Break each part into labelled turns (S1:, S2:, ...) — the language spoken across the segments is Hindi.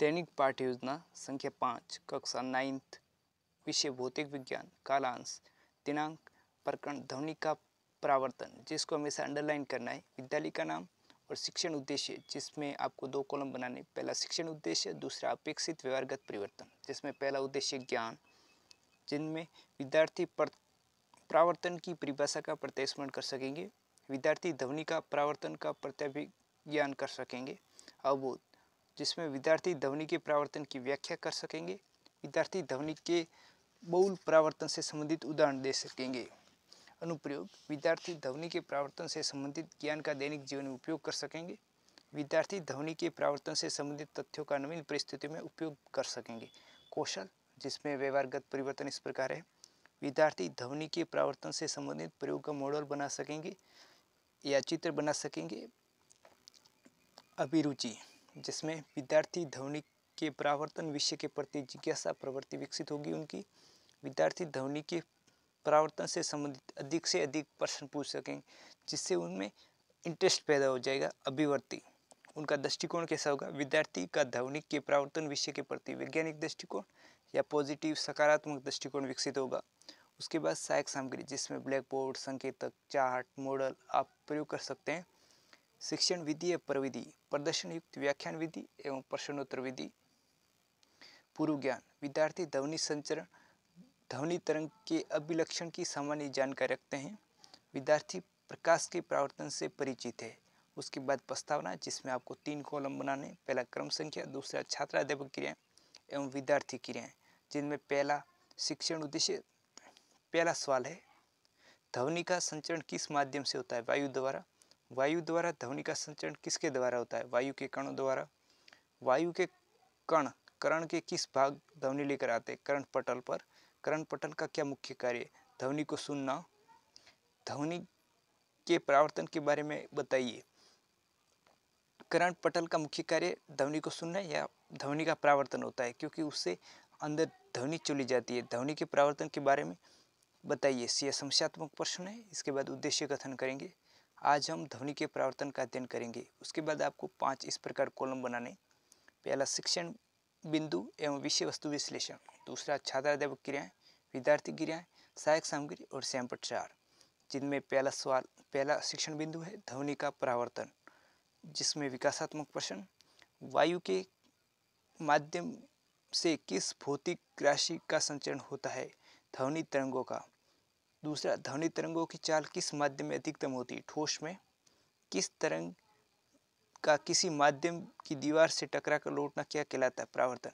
S1: दैनिक पाठ्य योजना संख्या 5 कक्षा 9th विषय भौतिक विज्ञान कालांश दिनांक प्रकरण ध्वनि का परावर्तन, जिसको हमेशा अंडरलाइन करना है। विद्यालय का नाम और शिक्षण उद्देश्य, जिसमें आपको 2 कॉलम बनाने। पहला शिक्षण उद्देश्य, दूसरा अपेक्षित व्यवहारगत परिवर्तन, जिसमें पहला उद्देश्य ज्ञान, जिनमें विद्यार्थी परावर्तन की परिभाषा का प्रत्यस्मरण कर सकेंगे। विद्यार्थी ध्वनि का परावर्तन का प्रत्यभिज्ञान कर सकेंगे। अवबोध, जिसमें विद्यार्थी ध्वनि के परावर्तन की व्याख्या कर सकेंगे। विद्यार्थी ध्वनि के बहुल परावर्तन से संबंधित उदाहरण दे सकेंगे। अनुप्रयोग, विद्यार्थी ध्वनि के परावर्तन से संबंधित ज्ञान का दैनिक जीवन में उपयोग कर सकेंगे। विद्यार्थी ध्वनि के परावर्तन से संबंधित तथ्यों का नवीन परिस्थितियों में उपयोग कर सकेंगे। कौशल, जिसमें व्यवहारगत परिवर्तन इस प्रकार है। विद्यार्थी ध्वनि के परावर्तन से संबंधित प्रयोग का मॉडल बना सकेंगे या चित्र बना सकेंगे। अभिरुचि, जिसमें विद्यार्थी ध्वनि के परावर्तन विषय के प्रति जिज्ञासा प्रवृत्ति विकसित होगी उनकी। विद्यार्थी ध्वनि के परावर्तन से संबंधित अधिक से अधिक प्रश्न पूछ सकेंगे, जिससे उनमें इंटरेस्ट पैदा हो जाएगा। अभिवर्ती, उनका दृष्टिकोण कैसा होगा। विद्यार्थी का ध्वनि के परावर्तन विषय के प्रति वैज्ञानिक दृष्टिकोण या पॉजिटिव सकारात्मक दृष्टिकोण विकसित होगा। उसके बाद सहायक सामग्री, जिसमें ब्लैक बोर्ड, संकेतक, चार्ट, मॉडल आप प्रयोग कर सकते हैं। शिक्षण विधि या प्रविधि, प्रदर्शन युक्त व्याख्यान विधि एवं प्रश्नोत्तर विधि। पूर्व ज्ञान, विद्यार्थी ध्वनि संचरण ध्वनि तरंग के अभिलक्षण की सामान्य जानकारी रखते हैं। विद्यार्थी प्रकाश के परावर्तन से परिचित है। उसके बाद प्रस्तावना, जिसमें आपको 3 कॉलम बनाने। पहला क्रम संख्या, दूसरा छात्राध्यापक क्रियाएं एवं विद्यार्थी क्रियाएं, जिनमें पहला शिक्षण उद्देश्य। पहला सवाल है, ध्वनि का संचरण किस माध्यम से होता है। वायु द्वारा। वायु द्वारा ध्वनि का संचरण किसके द्वारा होता है। वायु के कणों द्वारा। वायु के कण के किस भाग ध्वनि लेकर आते हैं। कर्ण पटल पर। कर्ण पटल का क्या मुख्य कार्य। ध्वनि को सुनना। ध्वनि के परावर्तन के बारे में बताइए। कर्ण पटल का मुख्य कार्य ध्वनि को सुनना या ध्वनि का परावर्तन होता है, क्योंकि उससे अंदर ध्वनि चली जाती है। ध्वनि के परावर्तन के बारे में बताइए। यह समस्यात्मक प्रश्न है। इसके बाद उद्देश्य कथन करेंगे। आज हम ध्वनि के परावर्तन का अध्ययन करेंगे। उसके बाद आपको 5 इस प्रकार कॉलम बनाने। पहला शिक्षण बिंदु एवं विषय वस्तु विश्लेषण। दूसरा छात्राध्यापक क्रियाएं, विद्यार्थी क्रियाएं, सहायक सामग्री और सैंपट, जिनमें पहला शिक्षण बिंदु है ध्वनि का परावर्तन, जिसमें विकासात्मक प्रश्न। वायु के माध्यम से किस भौतिक राशि का संचरण होता है। ध्वनि तरंगों का। दूसरा, ध्वनि तरंगों की चाल किस माध्यम में अधिकतम होती है। ठोस में। किस तरंग का किसी माध्यम की दीवार से टकरा कर लौटना क्या कहलाता है। परावर्तन।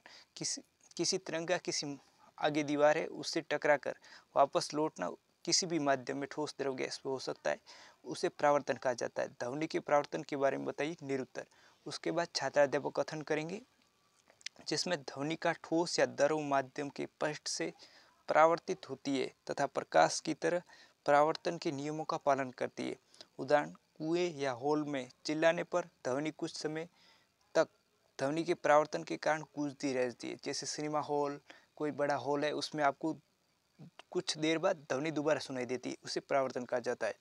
S1: किसी तरंग का किसी आगे दीवार है उससे टकरा कर वापस लौटना किसी भी माध्यम में, ठोस, द्रव, गैस हो सकता है, उसे परावर्तन कहा जाता है। ध्वनि के परावर्तन के बारे में बताइए। निरुत्तर। उसके बाद छात्राध्यापक कथन करेंगे, जिसमें ध्वनि का ठोस या द्रव माध्यम के पृष्ठ से परावर्तित होती है तथा प्रकाश की तरह परावर्तन के नियमों का पालन करती है। उदाहरण, कुएं या हॉल में चिल्लाने पर ध्वनि कुछ समय तक ध्वनि के परावर्तन के कारण गूंजती रहती है। जैसे सिनेमा हॉल, कोई बड़ा हॉल है, उसमें आपको कुछ देर बाद ध्वनि दोबारा सुनाई देती है, उसे परावर्तन कहा जाता है।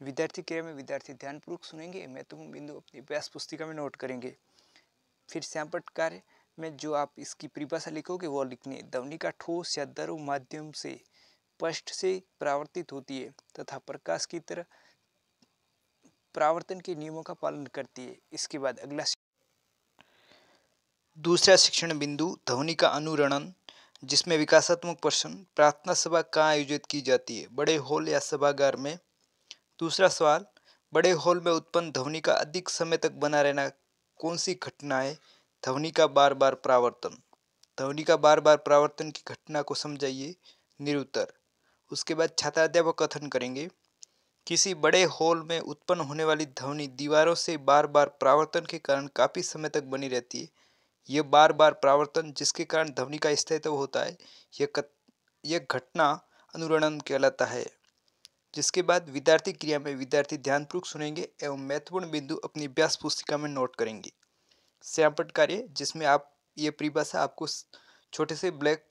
S1: विद्यार्थी क्रिया में विद्यार्थी ध्यानपूर्वक सुनेंगे, महत्वपूर्ण बिंदु अपनी अभ्यास पुस्तिका में नोट करेंगे। फिर सैंपट कार्य में जो आप इसकी परिभाषा लिखोगे वो लिखनी है। ध्वनि का ठोस या द्रव माध्यम से पृष्ठ से परावर्तित होती है तथा प्रकाश की तरह परावर्तन के नियमों का पालन करती है। इसके बाद अगला दूसरा शिक्षण बिंदु ध्वनि का अनुरणन, जिसमें विकासात्मक प्रश्न। प्रार्थना सभा कहाँ आयोजित की जाती है। बड़े हॉल या सभागार में। दूसरा सवाल, बड़े हॉल में उत्पन्न ध्वनि का अधिक समय तक बना रहना कौन सी घटना है। ध्वनि का बार बार परावर्तन। ध्वनि का बार बार परावर्तन की घटना को समझाइए। निरुत्तर। उसके बाद छात्राध्यापक कथन करेंगे, किसी बड़े हॉल में उत्पन्न होने वाली ध्वनि दीवारों से बार बार परावर्तन के कारण काफी समय तक बनी रहती है। यह बार बार परावर्तन जिसके कारण ध्वनि का स्थायित्व होता है, यह घटना अनुरणन कहलाता है। जिसके बाद विद्यार्थी क्रिया में विद्यार्थी ध्यानपूर्वक सुनेंगे एवं महत्वपूर्ण बिंदु अपनी अभ्यास पुस्तिका में नोट करेंगे। सैंपट कार्य, जिसमें आप ये परिभाषा आपको छोटे से ब्लैक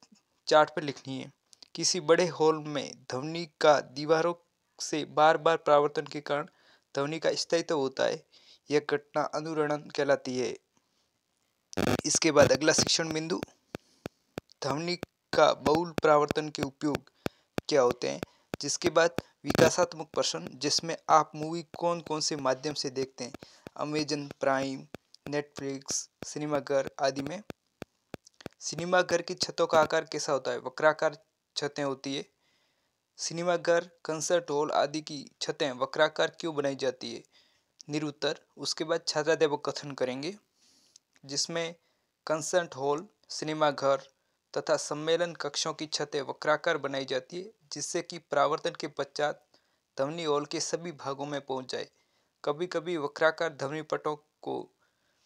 S1: चार्ट पर लिखनी है। किसी बड़े हॉल में ध्वनि का दीवारों से बार बार परावर्तन के कारण ध्वनि का स्थायित्व होता है, यह घटना अनुरणन कहलाती है। इसके बाद अगला शिक्षण बिंदु, ध्वनि का बहुल परावर्तन के उपयोग क्या होते हैं। जिसके बाद विकासात्मक प्रश्न, जिसमें आप मूवी कौन कौन से माध्यम से देखते हैं, अमेजन प्राइम, नेटफ्लिक्स, सिनेमाघर आदि में। सिनेमाघर की छतों का आकार कैसा होता है, वक्राकार छतें होती है। सिनेमाघर, कंसर्ट हॉल आदि की छतें वक्राकार क्यों बनाई जाती है, निरुत्तर। उसके बाद छात्राध्यापक कथन करेंगे, जिसमें कंसर्ट हॉल, सिनेमाघर तथा सम्मेलन कक्षों की छतें वक्राकार बनाई जाती है, जिससे कि परावर्तन के पश्चात ध्वनि हॉल के सभी भागों में पहुंच जाए। कभी कभी वक्राकार ध्वनि पटों को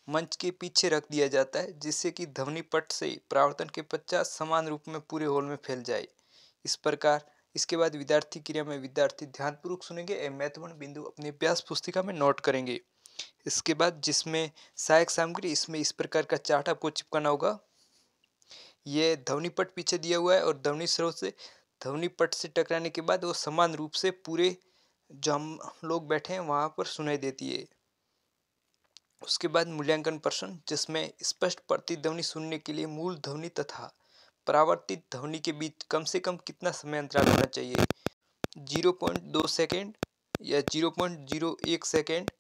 S1: मंच के पीछे रख दिया जाता है, जिससे कि ध्वनि पट से परावर्तन के पश्चात समान रूप में पूरे हॉल में फैल जाए। इस प्रकार इसके बाद विद्यार्थी क्रिया में विद्यार्थी ध्यानपूर्वक सुनेंगे एवं महत्वपूर्ण बिंदु अपनी अभ्यास पुस्तिका में नोट करेंगे। इसके बाद जिसमें सहायक सामग्री, इसमें इस प्रकार का चार्ट आपको चिपकाना होगा। यह ध्वनि पट पीछे दिया हुआ है और ध्वनि स्रोत से ध्वनि पट से टकराने के बाद वो समान रूप से पूरे जो हम लोग बैठे हैं वहां पर सुनाई देती है। उसके बाद मूल्यांकन प्रश्न, जिसमें स्पष्ट प्रतिध्वनि सुनने के लिए मूल ध्वनि तथा परावर्तित ध्वनि के बीच कम से कम कितना समय अंतराल होना चाहिए, 0.2 सेकेंड या 0.01 सेकेंड,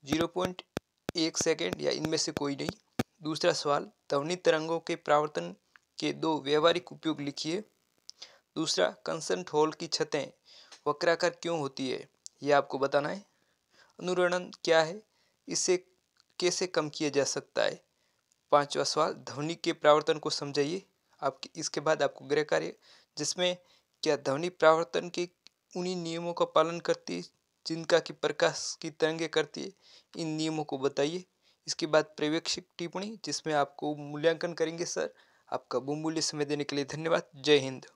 S1: 0.1 सेकेंड या इनमें से कोई नहीं। दूसरा सवाल, ध्वनि तरंगों के परावर्तन के दो व्यवहारिक उपयोग लिखिए। दूसरा, कंसर्ट हॉल की छतें वक्राकार क्यों होती है, यह आपको बताना है। अनुरणन क्या है, इसे कैसे कम किया जा सकता है। पांचवा सवाल, ध्वनि के परावर्तन को समझाइए। आपके इसके बाद आपको गृह कार्य, जिसमें क्या ध्वनि परावर्तन के उन्हीं नियमों का पालन करती है जिनका कि प्रकाश की तरंगे करती है, इन नियमों को बताइए। इसके बाद पर्यवेक्षक टिप्पणी, जिसमें आपको मूल्यांकन करेंगे सर। आपका बहुमूल्य समय देने के लिए धन्यवाद। जय हिंद।